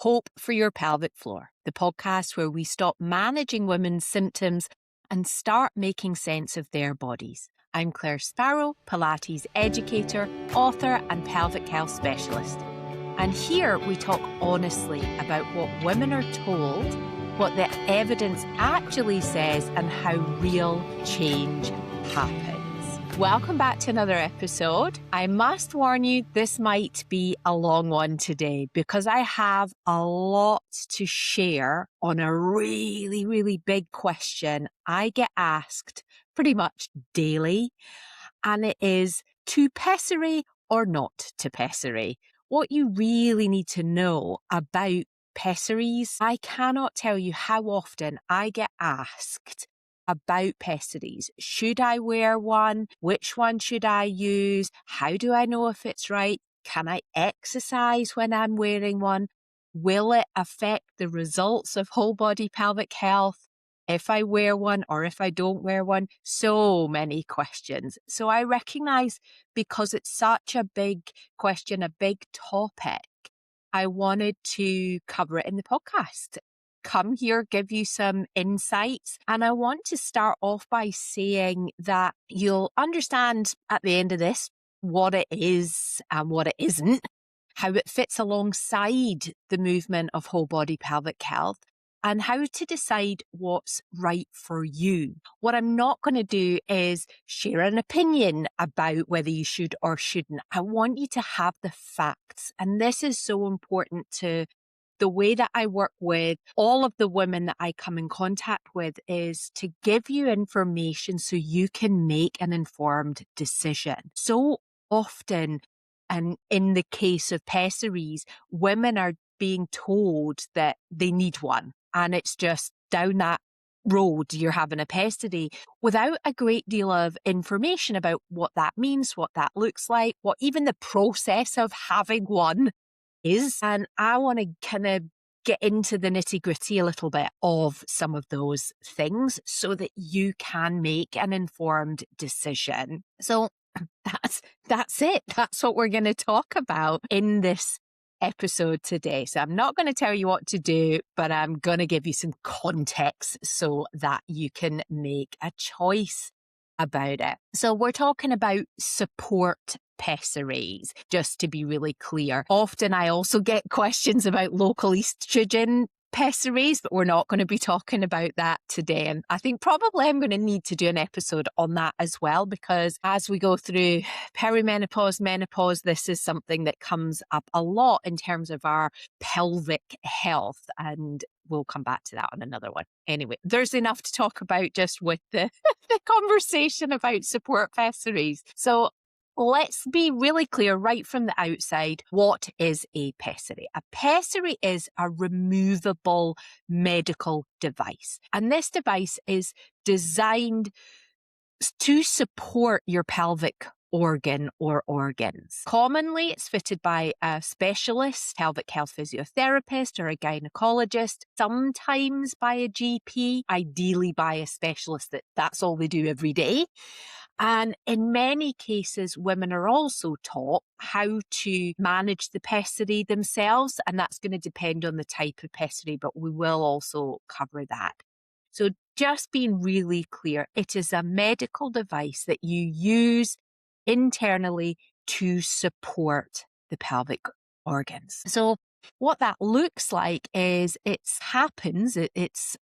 Hope for Your Pelvic Floor, the podcast where we stop managing women's symptoms and start making sense of their bodies. I'm Claire Sparrow, Pilates educator, author, and pelvic health specialist. And here we talk honestly about what women are told, what the evidence actually says, and how real change happens. Welcome back to another episode. I must warn you, this might be a long one today because I have a lot to share on a really, really big question I get asked pretty much daily. And it is, to pessary or not to pessary? What you really need to know about pessaries. I cannot tell you how often I get asked about pessaries. Should I wear one? Which one should I use? How do I know if it's right? Can I exercise when I'm wearing one? Will it affect the results of whole body pelvic health if I wear one or if I don't wear one? So many questions. So I recognize, because it's such a big question, a big topic, I wanted to cover it in the podcast. Come here, give you some insights. And I want to start off by saying that you'll understand at the end of this what it is and what it isn't, how it fits alongside the movement of whole body pelvic health, and how to decide what's right for you. What I'm not going to do is share an opinion about whether you should or shouldn't. I want you to have the facts. And this is so important to the way that I work with all of the women that I come in contact with, is to give you information so you can make an informed decision. So often, and in the case of pessaries, women are being told that they need one, and it's just down that road, you're having a pessary, without a great deal of information about what that means, what that looks like, what even the process of having one is. And I want to kind of get into the nitty-gritty a little bit of some of those things so that you can make an informed decision. So that's it. That's what we're going to talk about in this episode today. So I'm not going to tell you what to do, but I'm going to give you some context so that you can make a choice about it. So we're talking about support pessaries, just to be really clear. Often I also get questions about local estrogen pessaries, but we're not going to be talking about that today. And I think probably I'm going to need to do an episode on that as well, because as we go through perimenopause, menopause, this is something that comes up a lot in terms of our pelvic health. And we'll come back to that on another one. Anyway, there's enough to talk about just with the, the conversation about support pessaries. So let's be really clear right from the outside. What is a pessary? A pessary is a removable medical device. And this device is designed to support your pelvic organ or organs. Commonly, it's fitted by a specialist, pelvic health physiotherapist or a gynecologist, sometimes by a GP, ideally by a specialist that's all they do every day. And in many cases, women are also taught how to manage the pessary themselves, and that's going to depend on the type of pessary, but we will also cover that. So just being really clear, it is a medical device that you use internally to support the pelvic organs. So what that looks like is it's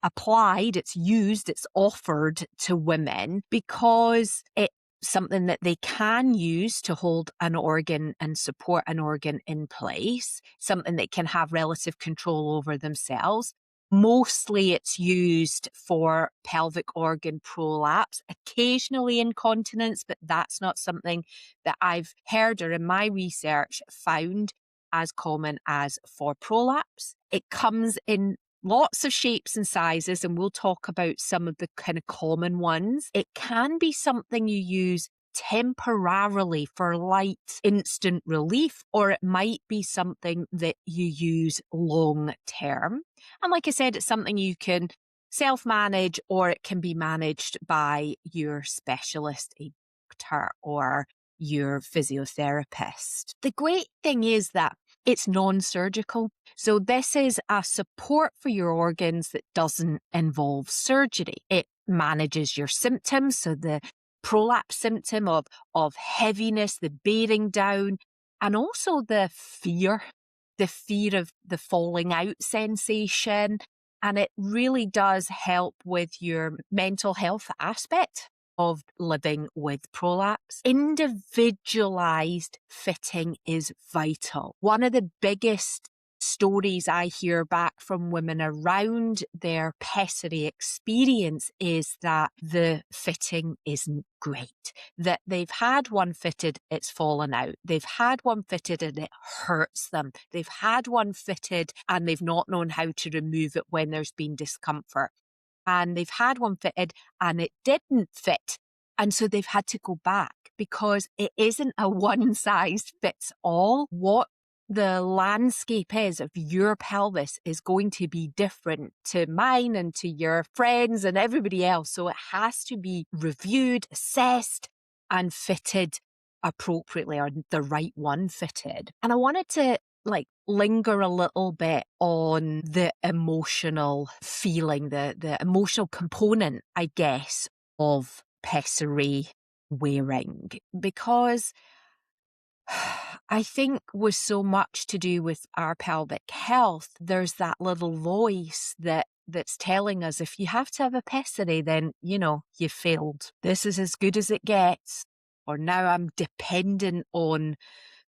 applied, it's used, it's offered to women because it's something that they can use to hold an organ and support an organ in place, something they can have relative control over themselves. Mostly it's used for pelvic organ prolapse, occasionally incontinence, but that's not something that I've heard or in my research found as common as for prolapse. It comes in lots of shapes and sizes, and we'll talk about some of the kind of common ones. It can be something you use temporarily for light instant relief, or it might be something that you use long term. And like I said, it's something you can self-manage, or it can be managed by your specialist, a doctor or your physiotherapist. The great thing is that It's non-surgical. So this is a support for your organs that doesn't involve surgery. It manages your symptoms, so the prolapse symptom of heaviness, the bearing down, and also the fear of the falling out sensation. And it really does help with your mental health aspect of living with prolapse. Individualized fitting is vital. One of the biggest stories I hear back from women around their pessary experience is that the fitting isn't great, that they've had one fitted, it's fallen out. They've had one fitted and it hurts them. They've had one fitted and they've not known how to remove it when there's been discomfort. And they've had one fitted and it didn't fit. And so they've had to go back because it isn't a one size fits all. What the landscape is of your pelvis is going to be different to mine and to your friends and everybody else. So it has to be reviewed, assessed, and fitted appropriately, or the right one fitted. And I wanted to linger a little bit on the emotional feeling, the emotional component, I guess, of pessary wearing, because I think with so much to do with our pelvic health, there's that little voice that's telling us if you have to have a pessary, then, you failed. This is as good as it gets. Or now I'm dependent on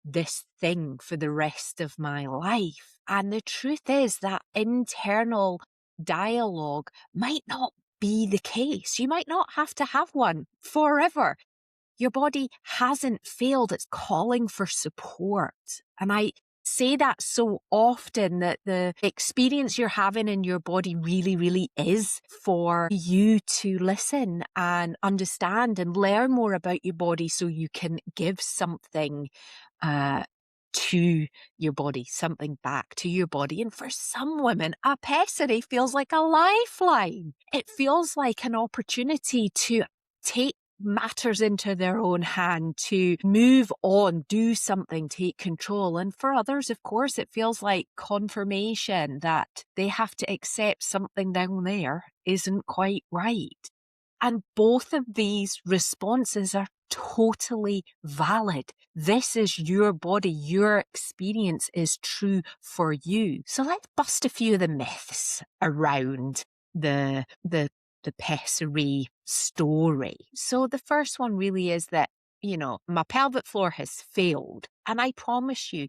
this thing for the rest of my life. And the truth is that internal dialogue might not be the case. You might not have to have one forever. Your body hasn't failed. It's calling for support. And I say that so often, that the experience you're having in your body really, really is for you to listen and understand and learn more about your body so you can give something to your body, something back to your body. And for some women, a pessary feels like a lifeline. It feels like an opportunity to take matters into their own hand, to move on, do something, take control. And for others, of course, it feels like confirmation that they have to accept something down there isn't quite right. And both of these responses are totally valid. This is your body. Your experience is true for you. So let's bust a few of the myths around the pessary story. So the first one really is that, my pelvic floor has failed. And I promise you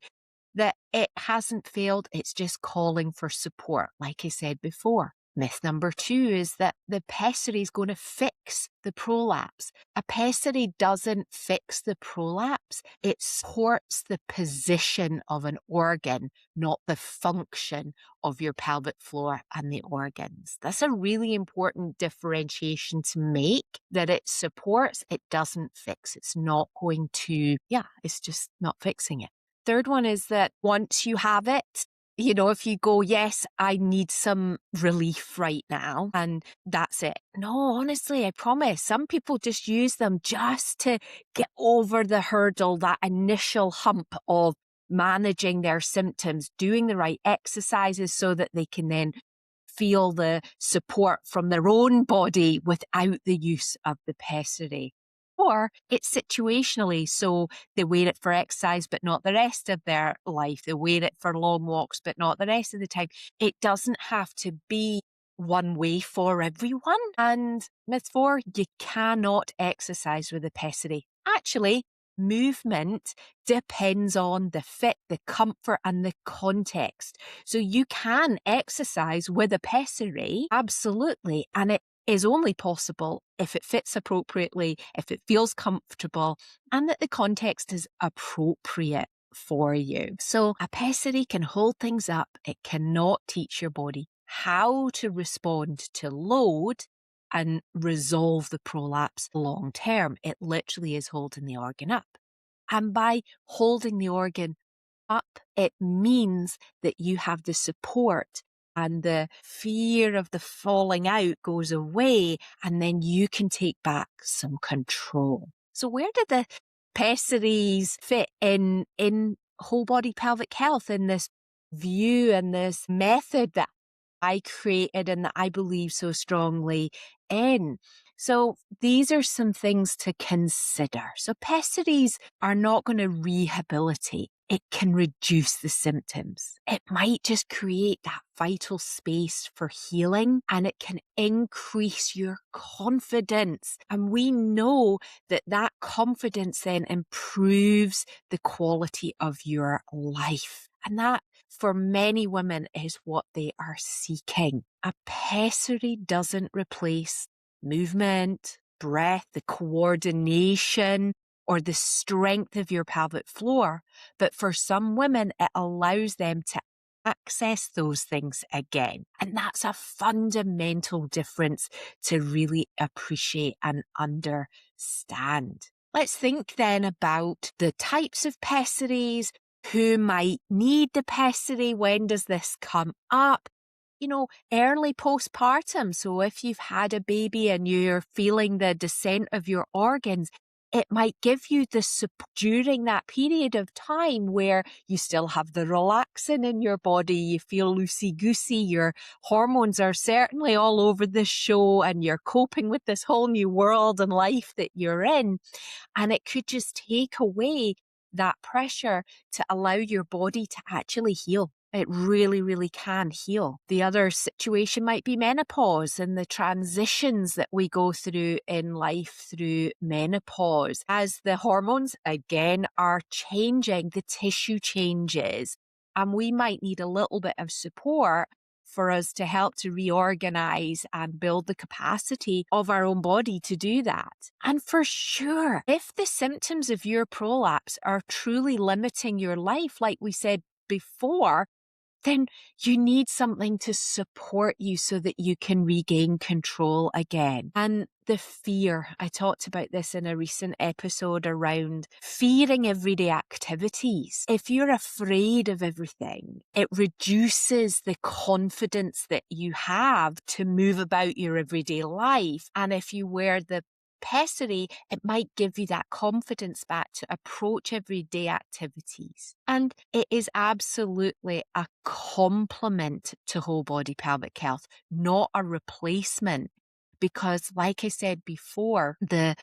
that it hasn't failed. It's just calling for support, like I said before. Myth number 2 is that the pessary is going to fix the prolapse. A pessary doesn't fix the prolapse. It supports the position of an organ, not the function of your pelvic floor and the organs. That's a really important differentiation to make, that it supports, it doesn't fix. It's not going to, it's just not fixing it. Third one is that once you have it, if you go, yes, I need some relief right now, and that's it. No, honestly, I promise. Some people just use them just to get over the hurdle, that initial hump of managing their symptoms, doing the right exercises so that they can then feel the support from their own body without the use of the pessary. Or it's situationally, so they wear it for exercise, but not the rest of their life. They wear it for long walks, but not the rest of the time. It doesn't have to be one way for everyone. And myth 4, you cannot exercise with a pessary. Actually, movement depends on the fit, the comfort, and the context. So you can exercise with a pessary, absolutely, and it is only possible if it fits appropriately, if it feels comfortable, and that the context is appropriate for you. So a pessary can hold things up. It cannot teach your body how to respond to load and resolve the prolapse long term. It literally is holding the organ up. And by holding the organ up, it means that you have the support and the fear of the falling out goes away, and then you can take back some control. So where do the pessaries fit in whole body pelvic health and this view and this method that I created and that I believe so strongly in. So these are some things to consider. So pessaries are not going to rehabilitate. It can reduce the symptoms. It might just create that vital space for healing, and it can increase your confidence. And we know that that confidence then improves the quality of your life. And that, for many women, is what they are seeking. A pessary doesn't replace movement, breath, the coordination, or the strength of your pelvic floor. But for some women, it allows them to access those things again. And that's a fundamental difference to really appreciate and understand. Let's think then about the types of pessaries, who might need the pessary, when does this come up? Early postpartum. So if you've had a baby and you're feeling the descent of your organs, it might give you the support during that period of time where you still have the relaxin in your body, you feel loosey-goosey, your hormones are certainly all over the show, and you're coping with this whole new world and life that you're in. And it could just take away that pressure to allow your body to actually heal. It really, really can heal. The other situation might be menopause and the transitions that we go through in life through menopause. As the hormones, again, are changing, the tissue changes, and we might need a little bit of support for us to help to reorganize and build the capacity of our own body to do that. And for sure, if the symptoms of your prolapse are truly limiting your life, like we said before, then you need something to support you so that you can regain control again. And the fear, I talked about this in a recent episode around fearing everyday activities. If you're afraid of everything, it reduces the confidence that you have to move about your everyday life. And if you wear the pessary, it might give you that confidence back to approach everyday activities. And it is absolutely a complement to whole body pelvic health, not a replacement. Because like I said before, the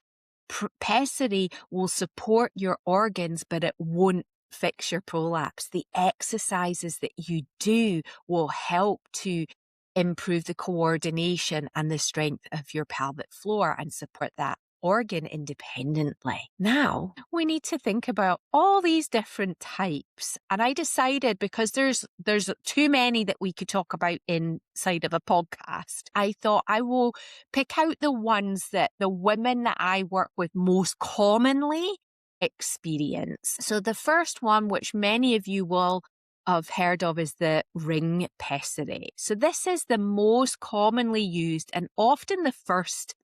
pessary will support your organs, but it won't fix your prolapse. The exercises that you do will help to improve the coordination and the strength of your pelvic floor and support that organ independently. Now, we need to think about all these different types. And I decided, because there's too many that we could talk about inside of a podcast, I thought I will pick out the ones that the women that I work with most commonly experience. So the first one, which many of you will have heard of, is the ring pessary. So this is the most commonly used and often the first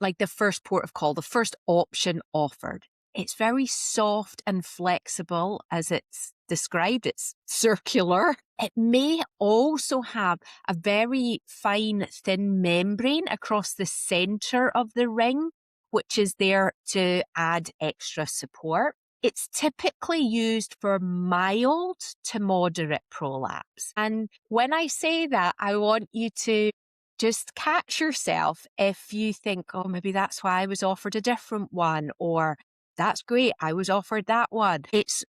port of call, the first option offered. It's very soft and flexible, as it's described. It's circular. It may also have a very fine, thin membrane across the center of the ring, which is there to add extra support. It's typically used for mild to moderate prolapse. And when I say that, I want you to just catch yourself if you think, oh, maybe that's why I was offered a different one, or that's great, I was offered that one. It's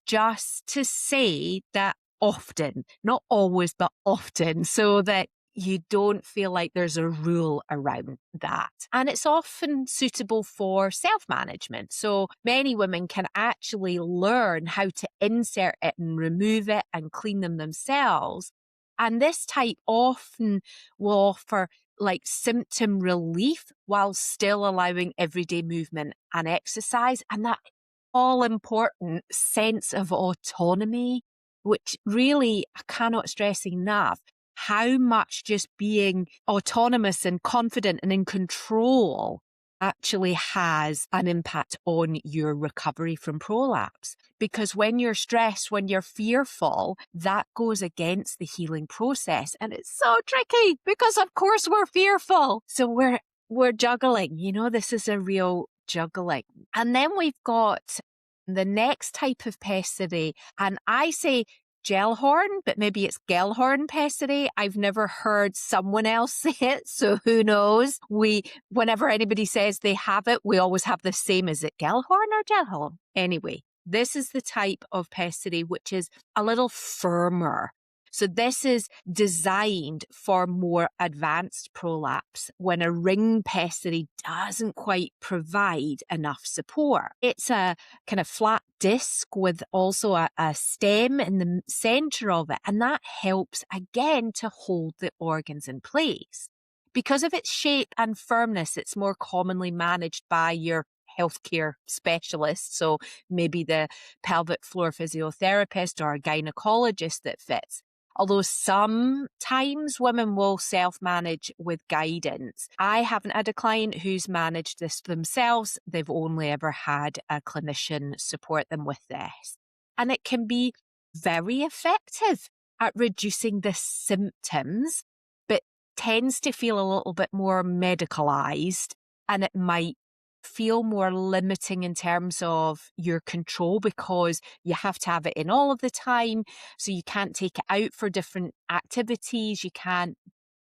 just to say that often, not always, but often, so that you don't feel like there's a rule around that. And it's often suitable for self-management. So many women can actually learn how to insert it and remove it and clean them themselves. And this type often will offer symptom relief while still allowing everyday movement and exercise. And that all important sense of autonomy, which really I cannot stress enough how much just being autonomous and confident and in control actually has an impact on your recovery from prolapse. Because when you're stressed, when you're fearful, that goes against the healing process. And it's so tricky because of course we're fearful. So we're juggling, this is a real juggling. And then we've got The next type of pessary, and I say Gellhorn, but maybe it's Gellhorn pessary. I've never heard someone else say it, so who knows? Whenever anybody says they have it, we always have the same. Is it Gellhorn or Gellhorn? Anyway, this is the type of pessary which is a little firmer. So this is designed for more advanced prolapse when a ring pessary doesn't quite provide enough support. It's a kind of flat disc with also a stem in the center of it, and that helps again to hold the organs in place. Because of its shape and firmness, it's more commonly managed by your healthcare specialist, so maybe the pelvic floor physiotherapist or a gynecologist that fits. Although sometimes women will self-manage with guidance. I haven't had a client who's managed this themselves. They've only ever had a clinician support them with this. And it can be very effective at reducing the symptoms, but tends to feel a little bit more medicalized, and it might feel more limiting in terms of your control because you have to have it in all of the time. So you can't take it out for different activities. You can't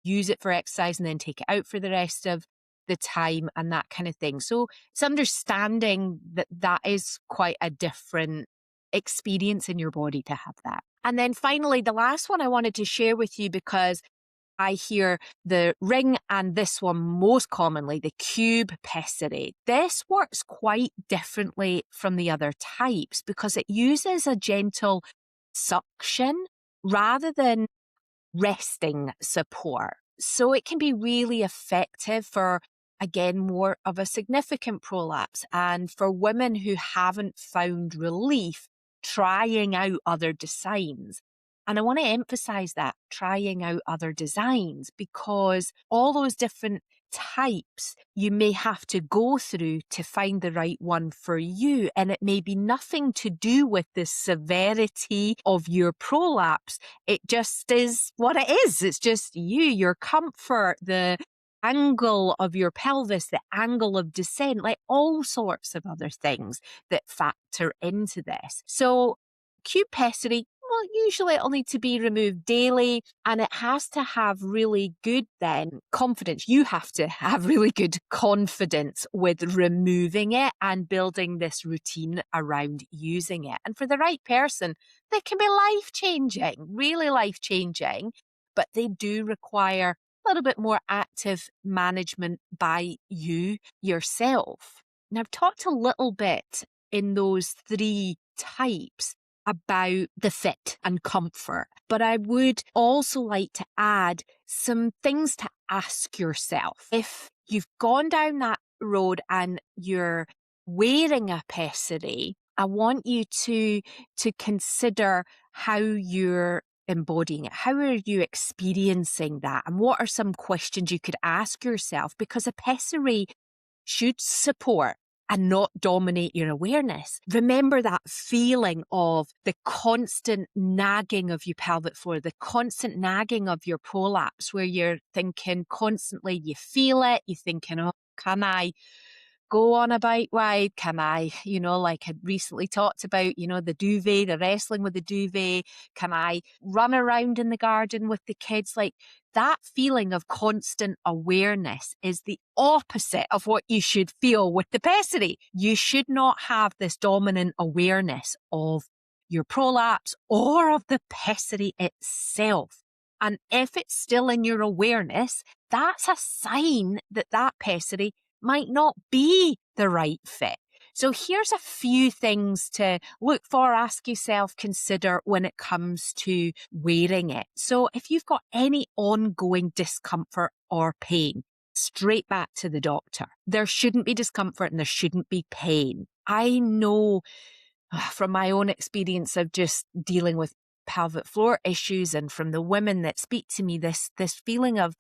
use it for exercise and then take it out for the rest of the time and that kind of thing. So it's understanding that that is quite a different experience in your body to have that. And then finally, the last one I wanted to share with you, because I hear the ring and this one most commonly, the cube pessary. This works quite differently from the other types because it uses a gentle suction rather than resting support. So it can be really effective for, again, more of a significant prolapse and for women who haven't found relief trying out other designs. And I want to emphasize that, trying out other designs, because all those different types you may have to go through to find the right one for you. And it may be nothing to do with the severity of your prolapse. It just is what it is. It's just you, your comfort, the angle of your pelvis, the angle of descent, like all sorts of other things that factor into this. So cube pessary, well, usually it'll need to be removed daily, and it has to have really good confidence. You have to have really good confidence with removing it and building this routine around using it. And for the right person, they can be life-changing, really life-changing, but they do require a little bit more active management by you yourself. Now, I've talked a little bit in those three types about the fit and comfort, but I would also like to add some things to ask yourself. If you've gone down that road and you're wearing a pessary, I want you to consider how you're embodying it. How are you experiencing that? And what are some questions you could ask yourself? Because a pessary should support and not dominate your awareness. Remember that feeling of the constant nagging of your pelvic floor, the constant nagging of your prolapse, where you're thinking constantly, you feel it, you're thinking, oh, can I go on a bike ride? Can I, like I recently talked about, the duvet, the wrestling with the duvet? Can I run around in the garden with the kids? Like that feeling of constant awareness is the opposite of what you should feel with the pessary. You should not have this dominant awareness of your prolapse or of the pessary itself. And if it's still in your awareness, that's a sign that that pessary might not be the right fit. So here's a few things to look for, ask yourself, consider when it comes to wearing it. So if you've got any ongoing discomfort or pain, straight back to the doctor. There shouldn't be discomfort and there shouldn't be pain. I know from my own experience of just dealing with pelvic floor issues and from the women that speak to me, this feeling of,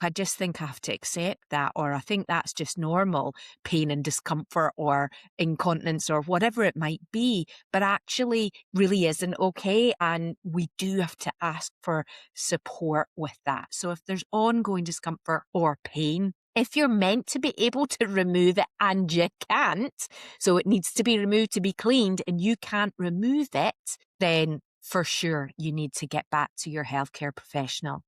I just think I have to accept that, or I think that's just normal pain and discomfort or incontinence or whatever it might be, but actually really isn't okay. And we do have to ask for support with that. So if there's ongoing discomfort or pain, If you're meant to be able to remove it and you can't, so it needs to be removed to be cleaned and you can't remove it, then for sure you need to get back to your healthcare professional.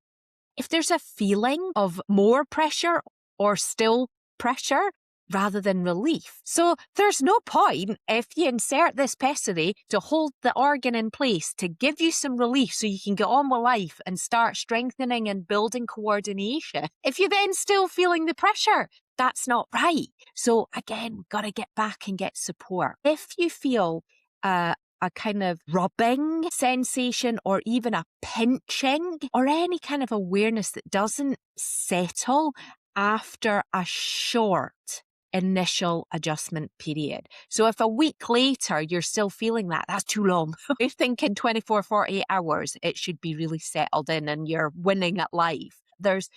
If there's a feeling of more pressure or still pressure rather than relief. So there's no point if you insert this pessary to hold the organ in place to give you some relief so you can get on with life and start strengthening and building coordination. If you're then still feeling the pressure, that's not right. So again, we've got to get back and get support. If you feel a kind of rubbing sensation or even a pinching or any kind of awareness that doesn't settle after a short initial adjustment period. So if a week later you're still feeling that, that's too long. You're thinking 24, 48 hours, it should be really settled in and you're winning at life. There's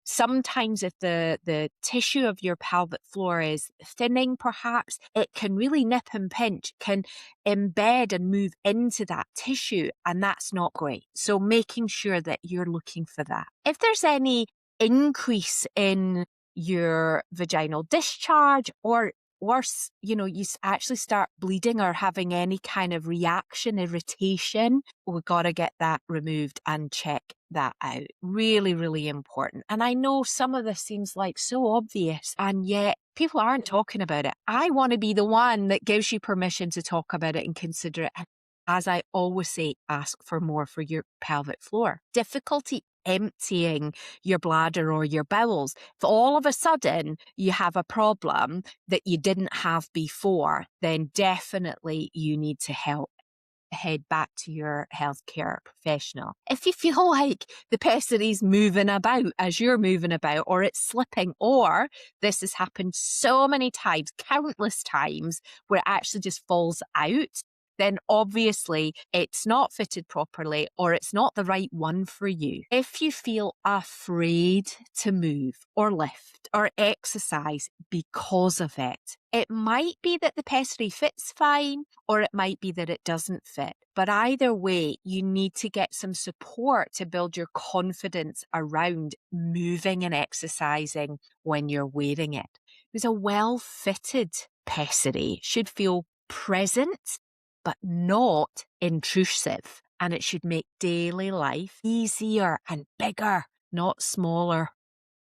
sometimes if the tissue of your pelvic floor is thinning, perhaps, it can really nip and pinch, can embed and move into that tissue, and that's not great. So making sure that you're looking for that. If there's any increase in your vaginal discharge or worse, you actually start bleeding or having any kind of reaction, irritation, we've got to get that removed and check that out. Really, really important. And I know some of this seems like so obvious, and yet people aren't talking about it. I want to be the one that gives you permission to talk about it and consider it. As I always say, ask for more for your pelvic floor. Difficulty emptying your bladder or your bowels. If all of a sudden you have a problem that you didn't have before, then definitely you need to head back to your healthcare professional. If you feel like the pessary's moving about as you're moving about, or it's slipping, or this has happened so many times, countless times, where it actually just falls out, then obviously it's not fitted properly or it's not the right one for you. If you feel afraid to move or lift or exercise because of it, it might be that the pessary fits fine or it might be that it doesn't fit. But either way, you need to get some support to build your confidence around moving and exercising when you're wearing it. Because a well-fitted pessary should feel present but not intrusive. And it should make daily life easier and bigger, not smaller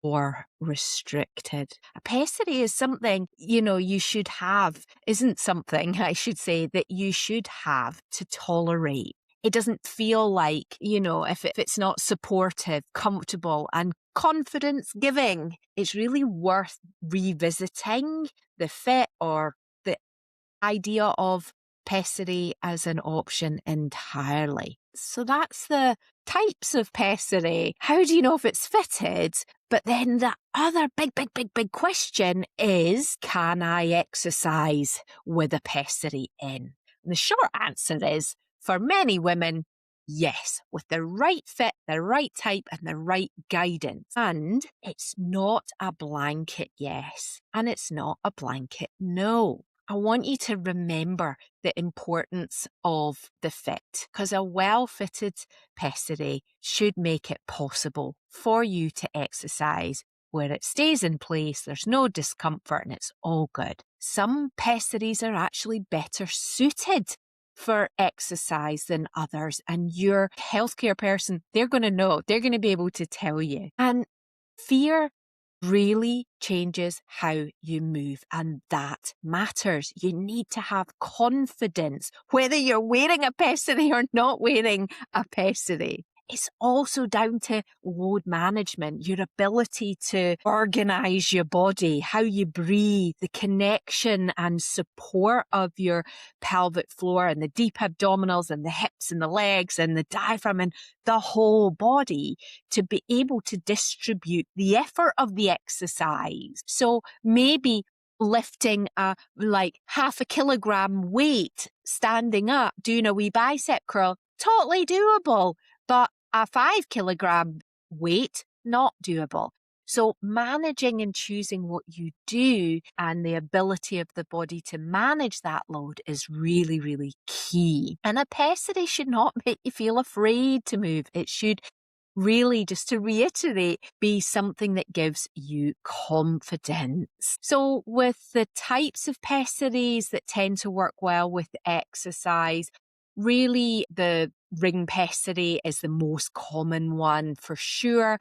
or restricted. A pessary is something, you should have, isn't something, I should say, that you should have to tolerate. It doesn't feel like, if it's not supportive, comfortable, and confidence giving, it's really worth revisiting the fit or the idea of pessary as an option entirely. So that's the types of pessary. How do you know if it's fitted? But then the other big question is, can I exercise with a pessary in? And the short answer is, for many women, yes, with the right fit, the right type, and the right guidance. And it's not a blanket yes, and it's not a blanket no. I want you to remember the importance of the fit, because a well-fitted pessary should make it possible for you to exercise where it stays in place, there's no discomfort, and it's all good. Some pessaries are actually better suited for exercise than others, and your healthcare person, they're going to know, they're going to be able to tell you. And fear really changes how you move, and that matters. You need to have confidence whether you're wearing a pessary or not wearing a pessary. It's also down to load management, your ability to organize your body, how you breathe, the connection and support of your pelvic floor and the deep abdominals and the hips and the legs and the diaphragm and the whole body to be able to distribute the effort of the exercise. So maybe lifting like 0.5 kilogram weight, standing up, doing a wee bicep curl, totally doable. But a 5 kilogram weight, not doable. So managing and choosing what you do and the ability of the body to manage that load is really, really key. And a pessary should not make you feel afraid to move. It should really, just to reiterate, be something that gives you confidence. So with the types of pessaries that tend to work well with exercise, really the ring pessary is the most common one for sure.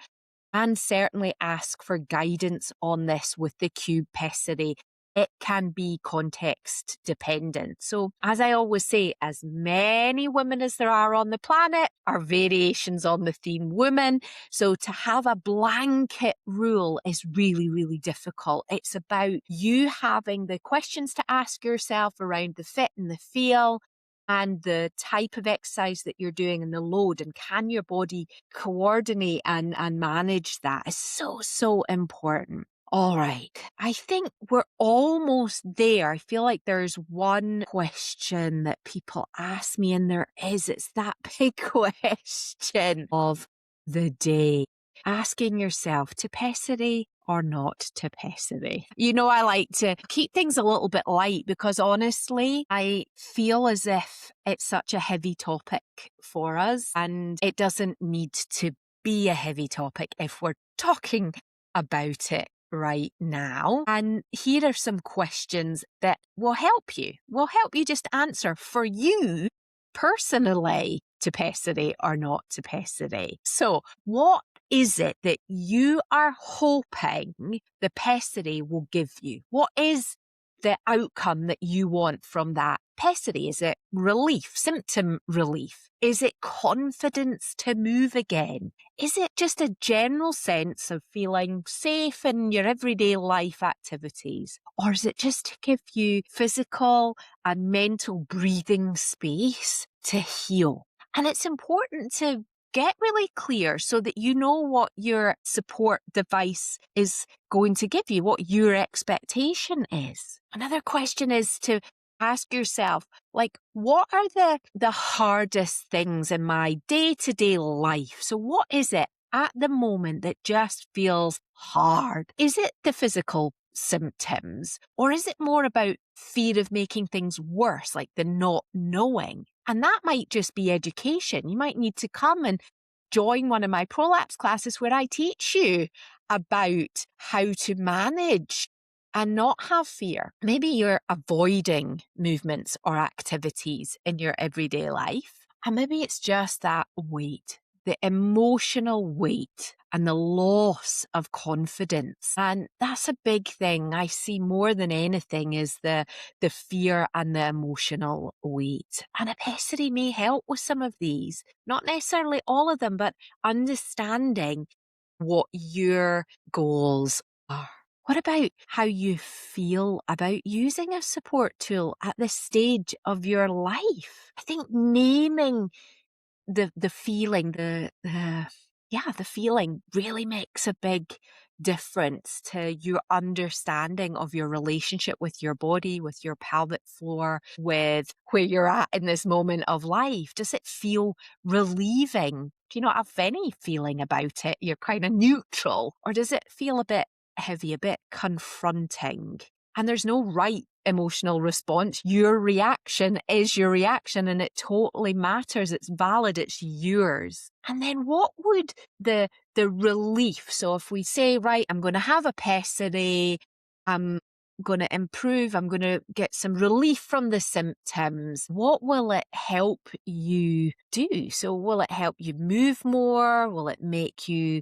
And certainly ask for guidance on this with the cube pessary. It can be context dependent. So, as I always say, as many women as there are on the planet are variations on the theme women. So, to have a blanket rule is really, really difficult. It's about you having the questions to ask yourself around the fit and the feel, and the type of exercise that you're doing and the load, and can your body coordinate and manage that is so important. All right. I think we're almost there. I feel like there's one question that people ask me, and it's that big question of the day. Asking yourself, to pessary or not to pessary? You know, I like to keep things a little bit light because honestly, I feel as if it's such a heavy topic for us, and it doesn't need to be a heavy topic if we're talking about it right now. And here are some questions that will help you just answer for you personally, to pessary or not to pessary. So what is it that you are hoping the pessary will give you? What is the outcome that you want from that pessary? Is it relief, symptom relief? Is it confidence to move again? Is it just a general sense of feeling safe in your everyday life activities? Or is it just to give you physical and mental breathing space to heal? And it's important to get really clear so that you know what your support device is going to give you, what your expectation is. Another question is to ask yourself, like, what are the hardest things in my day-to-day life? So what is it at the moment that just feels hard? Is it the physical symptoms, or is it more about fear of making things worse, like the not knowing? And that might just be education. You might need to come and join one of my prolapse classes where I teach you about how to manage and not have fear. Maybe you're avoiding movements or activities in your everyday life, and maybe it's just that weight, the emotional weight and the loss of confidence. And that's a big thing I see more than anything, is the fear and the emotional weight. And a pessary may help with some of these, not necessarily all of them, but understanding what your goals are. What about how you feel about using a support tool at this stage of your life? I think naming the feeling, the feeling really makes a big difference to your understanding of your relationship with your body, with your pelvic floor, with where you're at in this moment of life. Does it feel relieving? Do you not have any feeling about it? You're kind of neutral. Or does it feel a bit heavy, a bit confronting? And there's no right emotional response. Your reaction is your reaction, and it totally matters. It's valid. It's yours. And then what would the relief? So if we say, right, I'm going to have a pessary, I'm going to improve, I'm going to get some relief from the symptoms. What will it help you do? So will it help you move more? Will it make you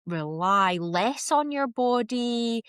rely less on your body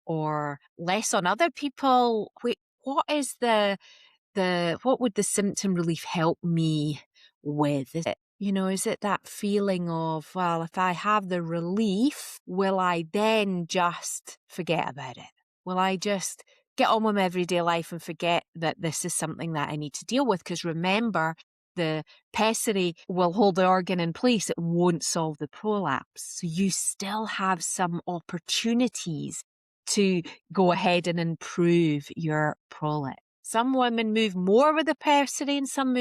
or less on other people? Wait, what is what would the symptom relief help me with? Is it, is it that feeling of, well, if I have the relief, will I then just forget about it? Will I just get on with my everyday life and forget that this is something that I need to deal with? Because remember, the pessary will hold the organ in place. It won't solve the prolapse. So you still have some opportunities to go ahead and improve your prolapse. Some women move more with the pessary and some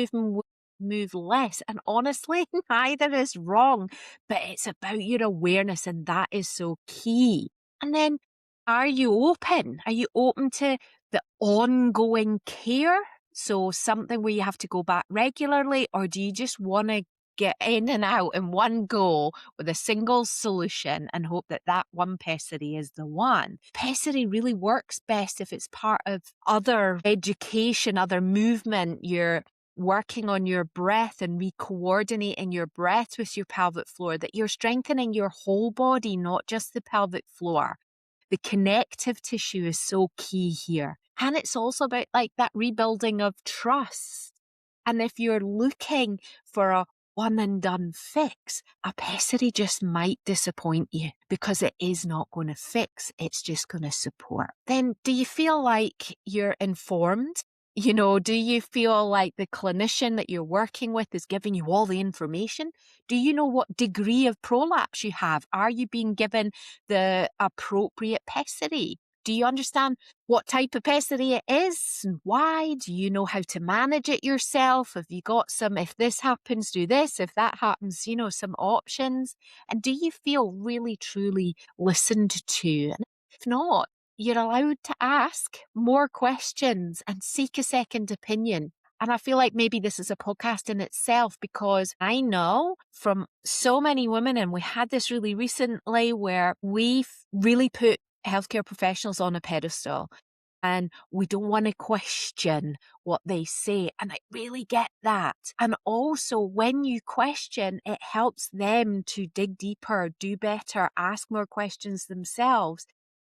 move less. And honestly, neither is wrong, but it's about your awareness, and that is so key. And then, are you open? Are you open to the ongoing care? So something where you have to go back regularly, or do you just want to get in and out in one go with a single solution and hope that that one pessary is the one. Pessary really works best if it's part of other education, other movement. You're working on your breath and re-coordinating your breath with your pelvic floor, that you're strengthening your whole body, not just the pelvic floor. The connective tissue is so key here. And it's also about like that rebuilding of trust. And if you're looking for a one and done fix, a pessary just might disappoint you because it is not going to fix. It's just going to support. Then do you feel like you're informed? You know, do you feel like the clinician that you're working with is giving you all the information? Do you know what degree of prolapse you have? Are you being given the appropriate pessary? Do you understand what type of pessary it is and why? Do you know how to manage it yourself? Have you got some, if this happens, do this, if that happens, you know, some options? And do you feel really, truly listened to? And if not, you're allowed to ask more questions and seek a second opinion. And I feel like maybe this is a podcast in itself, because I know from so many women, and we had this really recently where we've really put healthcare professionals on a pedestal and we don't want to question what they say. And I really get that. And also when you question, it helps them to dig deeper, do better, ask more questions themselves.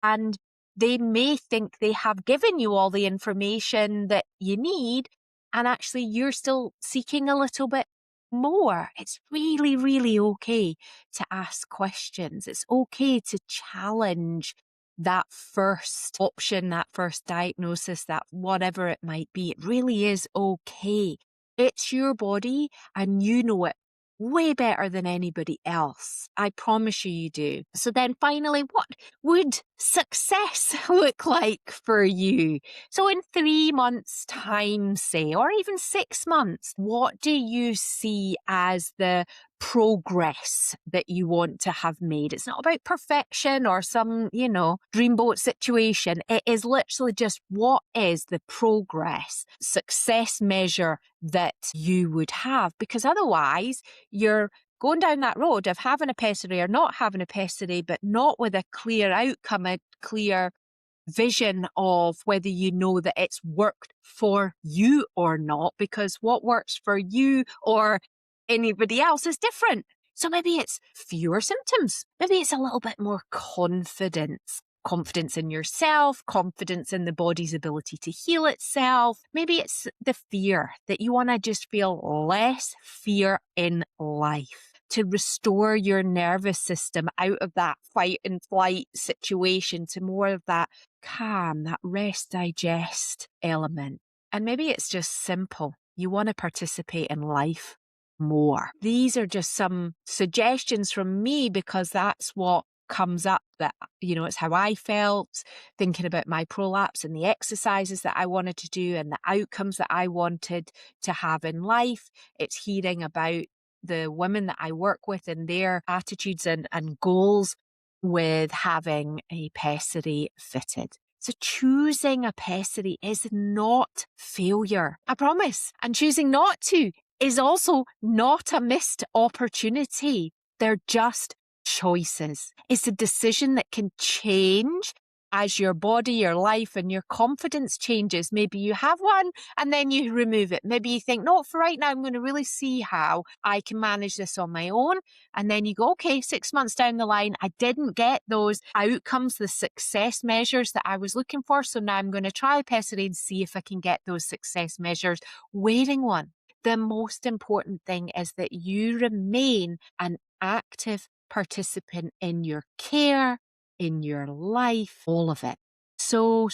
And they may think they have given you all the information that you need, and actually you're still seeking a little bit more. It's really, really okay to ask questions. It's okay to challenge that first option, that first diagnosis, that whatever it might be. It really is okay. It's your body and you know it way better than anybody else. I promise you, you do. So then finally, what would success look like for you? So in 3 months' time, say, or even 6 months, what do you see as the progress that you want to have made? It's not about perfection or some, you know, dreamboat situation. It is literally just what is the progress, success measure that you would have, because otherwise you're going down that road of having a pessary or not having a pessary, but not with a clear outcome, a clear vision of whether you know that it's worked for you or not, because what works for you or anybody else is different. So maybe it's fewer symptoms. Maybe it's a little bit more confidence in yourself, confidence in the body's ability to heal itself. Maybe it's the fear that you want to just feel less fear in life, to restore your nervous system out of that fight and flight situation to more of that calm, that rest, digest element. And maybe it's just simple. You want to participate in life more. These are just some suggestions from me because that's what comes up, that, you know, it's how I felt thinking about my prolapse and the exercises that I wanted to do and the outcomes that I wanted to have in life. It's hearing about the women that I work with and their attitudes and goals with having a pessary fitted. So choosing a pessary is not failure, I promise. And choosing not to is also not a missed opportunity. They're just choices. It's a decision that can change as your body, your life, and your confidence changes. Maybe you have one and then you remove it. Maybe you think, no, for right now, I'm going to really see how I can manage this on my own. And then you go, okay, 6 months down the line, I didn't get those outcomes, the success measures that I was looking for. So now I'm going to try pessary and see if I can get those success measures wearing one. The most important thing is that you remain an active participant in your care, in your life, all of it. So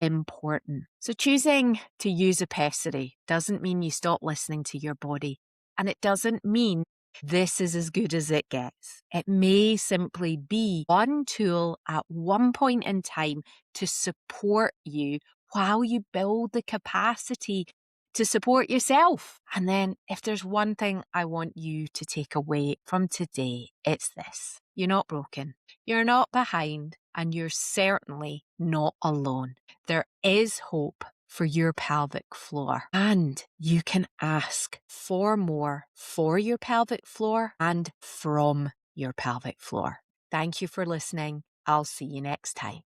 important. So choosing to use a pessary doesn't mean you stop listening to your body. And it doesn't mean this is as good as it gets. It may simply be one tool at one point in time to support you while you build the capacity to support yourself. And then if there's one thing I want you to take away from today, it's this. You're not broken. You're not behind, and you're certainly not alone. There is hope for your pelvic floor. And you can ask for more for your pelvic floor and from your pelvic floor. Thank you for listening. I'll see you next time.